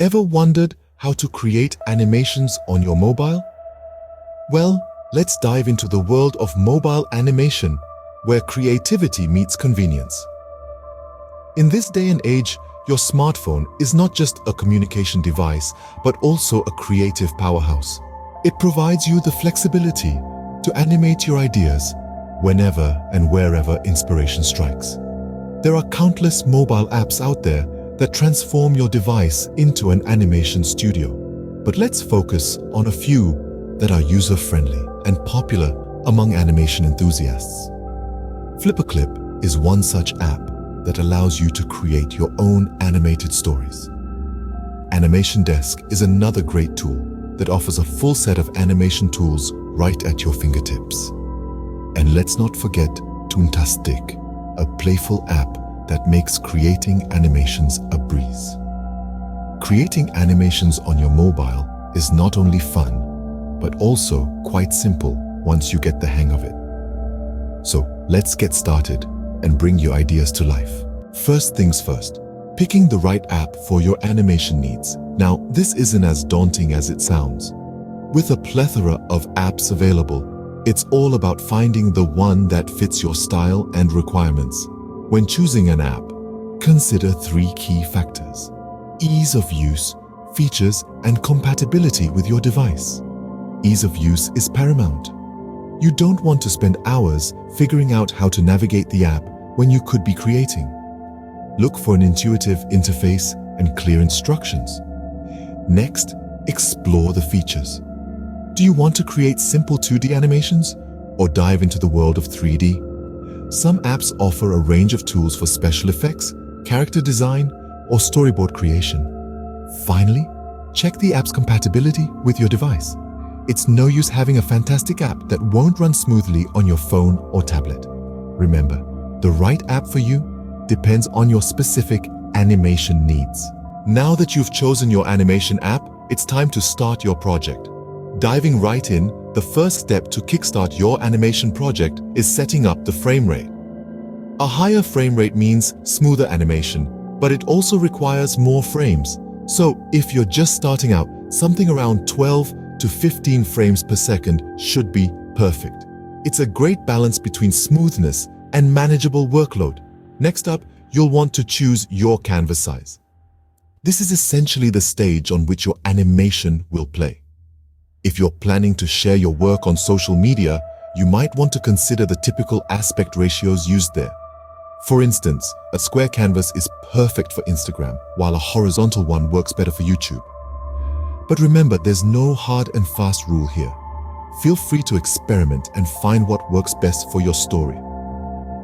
Ever wondered how to create animations on your mobile? Well, let's dive into the world of mobile animation, where creativity meets convenience. In this day and age, your smartphone is not just a communication device, but also a creative powerhouse. It provides you the flexibility to animate your ideas whenever and wherever inspiration strikes. There are countless mobile apps out there that transform your device into an animation studio. But let's focus on a few that are user-friendly and popular among animation enthusiasts. Flipperclip is one such app that allows you to create your own animated stories. Animation Desk is another great tool that offers a full set of animation tools right at your fingertips. And let's not forget Toontastic, a playful app that makes creating animations a breeze. Creating animations on your mobile is not only fun, but also quite simple once you get the hang of it. So let's get started and bring your ideas to life. First things first, picking the right app for your animation needs. Now, this isn't as daunting as it sounds. With a plethora of apps available, it's all about finding the one that fits your style and requirements. When choosing an app, consider three key factors: ease of use, features, and compatibility with your device. Ease of use is paramount. You don't want to spend hours figuring out how to navigate the app when you could be creating. Look for an intuitive interface and clear instructions. Next, explore the features. Do you want to create simple 2D animations or dive into the world of 3D? Some apps offer a range of tools for special effects, character design, or storyboard creation. Finally, check the app's compatibility with your device. It's no use having a fantastic app that won't run smoothly on your phone or tablet. Remember, the right app for you depends on your specific animation needs. Now that you've chosen your animation app, it's time to start your project. Diving right in, the first step to kickstart your animation project is setting up the frame rate. A higher frame rate means smoother animation, but it also requires more frames. So if you're just starting out, something around 12 to 15 frames per second should be perfect. It's a great balance between smoothness and manageable workload. Next up, you'll want to choose your canvas size. This is essentially the stage on which your animation will play. If you're planning to share your work on social media, you might want to consider the typical aspect ratios used there. For instance, a square canvas is perfect for Instagram, while a horizontal one works better for YouTube. But remember, there's no hard and fast rule here. Feel free to experiment and find what works best for your story.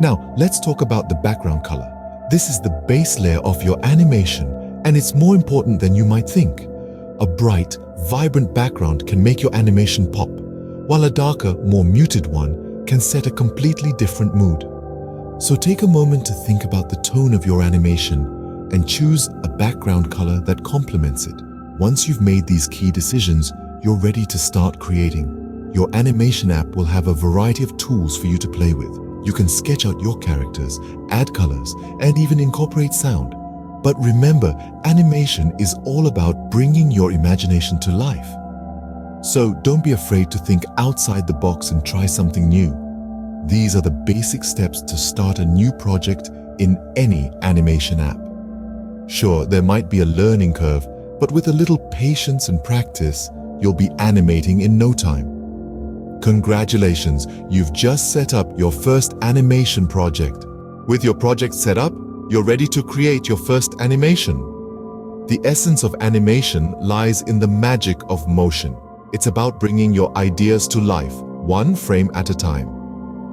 Now, let's talk about the background color. This is the base layer of your animation, and it's more important than you might think. A bright, vibrant background can make your animation pop, while a darker, more muted one can set a completely different mood. So take a moment to think about the tone of your animation and choose a background color that complements it. Once you've made these key decisions, you're ready to start creating. Your animation app will have a variety of tools for you to play with. You can sketch out your characters, add colors, and even incorporate sound. But remember, animation is all about bringing your imagination to life. So don't be afraid to think outside the box and try something new. These are the basic steps to start a new project in any animation app. Sure, there might be a learning curve, but with a little patience and practice, you'll be animating in no time. Congratulations, you've just set up your first animation project. With your project set up, you're ready to create your first animation. The essence of animation lies in the magic of motion. It's about bringing your ideas to life, one frame at a time.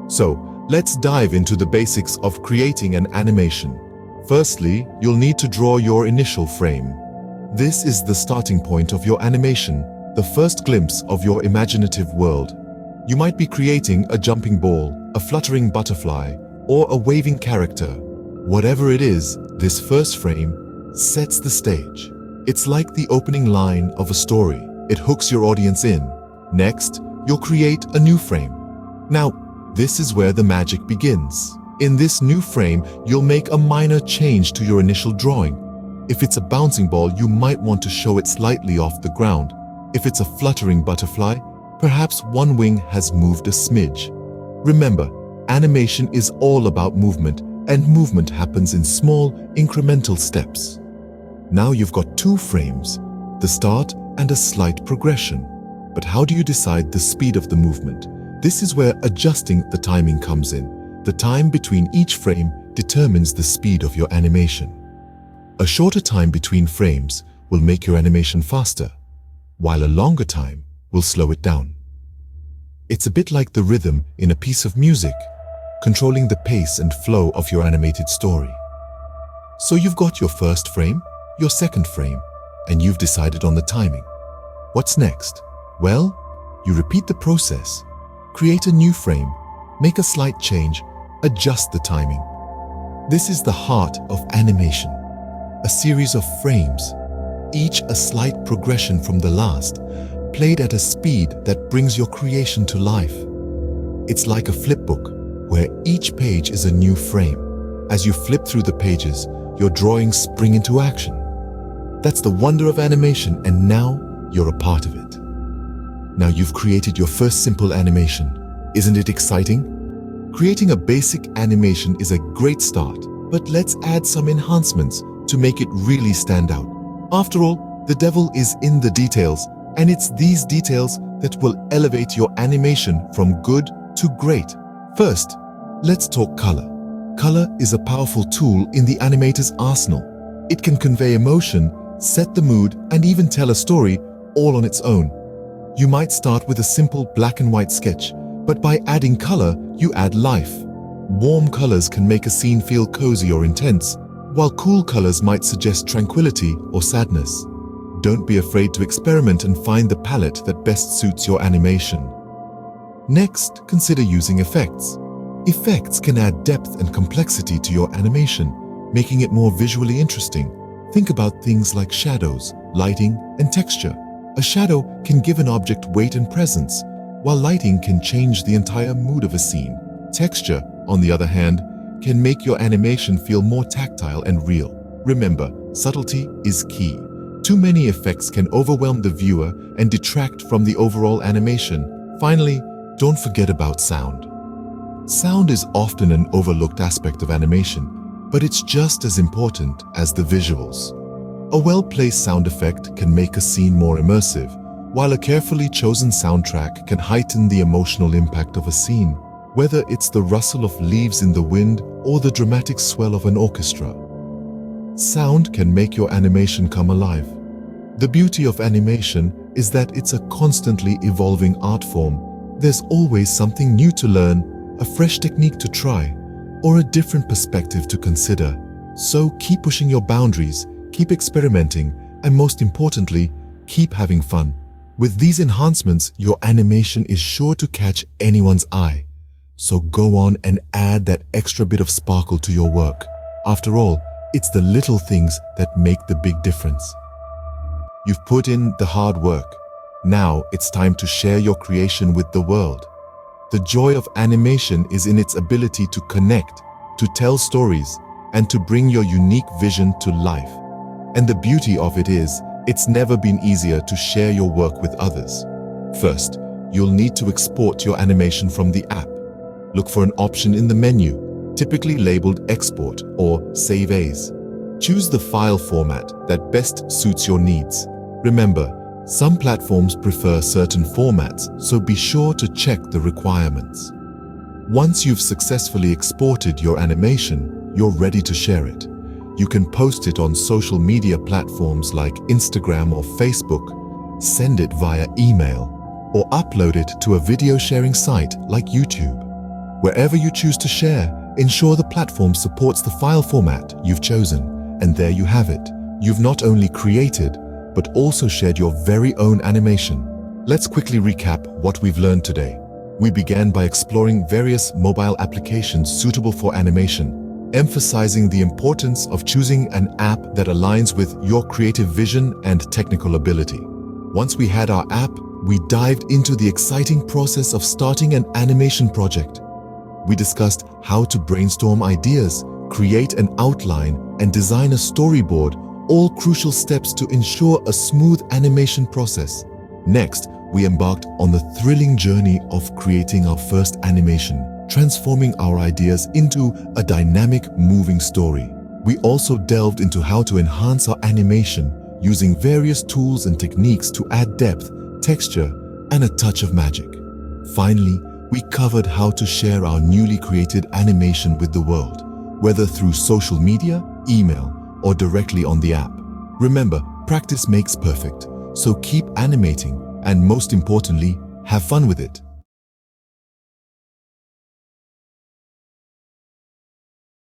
So, let's dive into the basics of creating an animation. Firstly, you'll need to draw your initial frame. This is the starting point of your animation, the first glimpse of your imaginative world. You might be creating a jumping ball, a fluttering butterfly, or a waving character. Whatever it is, this first frame sets the stage. It's like the opening line of a story. It hooks your audience in. Next, you'll create a new frame. Now, this is where the magic begins. In this new frame, you'll make a minor change to your initial drawing. If it's a bouncing ball, you might want to show it slightly off the ground. If it's a fluttering butterfly, perhaps one wing has moved a smidge. Remember, animation is all about movement, and movement happens in small, incremental steps. Now you've got 2 frames, the start and a slight progression. But how do you decide the speed of the movement? This is where adjusting the timing comes in. The time between each frame determines the speed of your animation. A shorter time between frames will make your animation faster, while a longer time will slow it down. It's a bit like the rhythm in a piece of music, controlling the pace and flow of your animated story. So you've got your first frame, your second frame, and you've decided on the timing. What's next? Well, you repeat the process. Create a new frame, make a slight change, adjust the timing. This is the heart of animation. A series of frames, each a slight progression from the last, played at a speed that brings your creation to life. It's like a flipbook, where each page is a new frame. As you flip through the pages, your drawings spring into action. That's the wonder of animation, and now you're a part of it. Now you've created your first simple animation. Isn't it exciting? Creating a basic animation is a great start, but let's add some enhancements to make it really stand out. After all, the devil is in the details, and it's these details that will elevate your animation from good to great. First, let's talk color. Color is a powerful tool in the animator's arsenal. It can convey emotion, set the mood, and even tell a story all on its own. You might start with a simple black and white sketch, but by adding color, you add life. Warm colors can make a scene feel cozy or intense, while cool colors might suggest tranquility or sadness. Don't be afraid to experiment and find the palette that best suits your animation. Next, consider using effects. Effects can add depth and complexity to your animation, making it more visually interesting. Think about things like shadows, lighting, and texture. A shadow can give an object weight and presence, while lighting can change the entire mood of a scene. Texture, on the other hand, can make your animation feel more tactile and real. Remember, subtlety is key. Too many effects can overwhelm the viewer and detract from the overall animation. Finally, don't forget about sound. Sound is often an overlooked aspect of animation, but it's just as important as the visuals. A well-placed sound effect can make a scene more immersive, while a carefully chosen soundtrack can heighten the emotional impact of a scene, whether it's the rustle of leaves in the wind or the dramatic swell of an orchestra. Sound can make your animation come alive. The beauty of animation is that it's a constantly evolving art form. There's always something new to learn, a fresh technique to try, or a different perspective to consider. So keep pushing your boundaries, keep experimenting, and most importantly, keep having fun. With these enhancements, your animation is sure to catch anyone's eye. So go on and add that extra bit of sparkle to your work. After all, it's the little things that make the big difference. You've put in the hard work. Now it's time to share your creation with the world. The joy of animation is in its ability to connect, to tell stories, and to bring your unique vision to life. And the beauty of it is, it's never been easier to share your work with others. First, you'll need to export your animation from the app. Look for an option in the menu, typically labeled Export or Save As. Choose the file format that best suits your needs. Remember, some platforms prefer certain formats, so be sure to check the requirements. Once you've successfully exported your animation, you're ready to share it. You can post it on social media platforms like Instagram or Facebook, send it via email, or upload it to a video sharing site like YouTube. Wherever you choose to share, ensure the platform supports the file format you've chosen, and there you have it. You've not only created, but also shared your very own animation. Let's quickly recap what we've learned today. We began by exploring various mobile applications suitable for animation, emphasizing the importance of choosing an app that aligns with your creative vision and technical ability. Once we had our app, we dived into the exciting process of starting an animation project. We discussed how to brainstorm ideas, create an outline, and design a storyboard, all crucial steps to ensure a smooth animation process. Next, we embarked on the thrilling journey of creating our first animation, transforming our ideas into a dynamic, moving story. We also delved into how to enhance our animation using various tools and techniques to add depth, texture, and a touch of magic. Finally, we covered how to share our newly created animation with the world, whether through social media, email, or directly on the app. Remember, practice makes perfect, so keep animating and most importantly, have fun with it.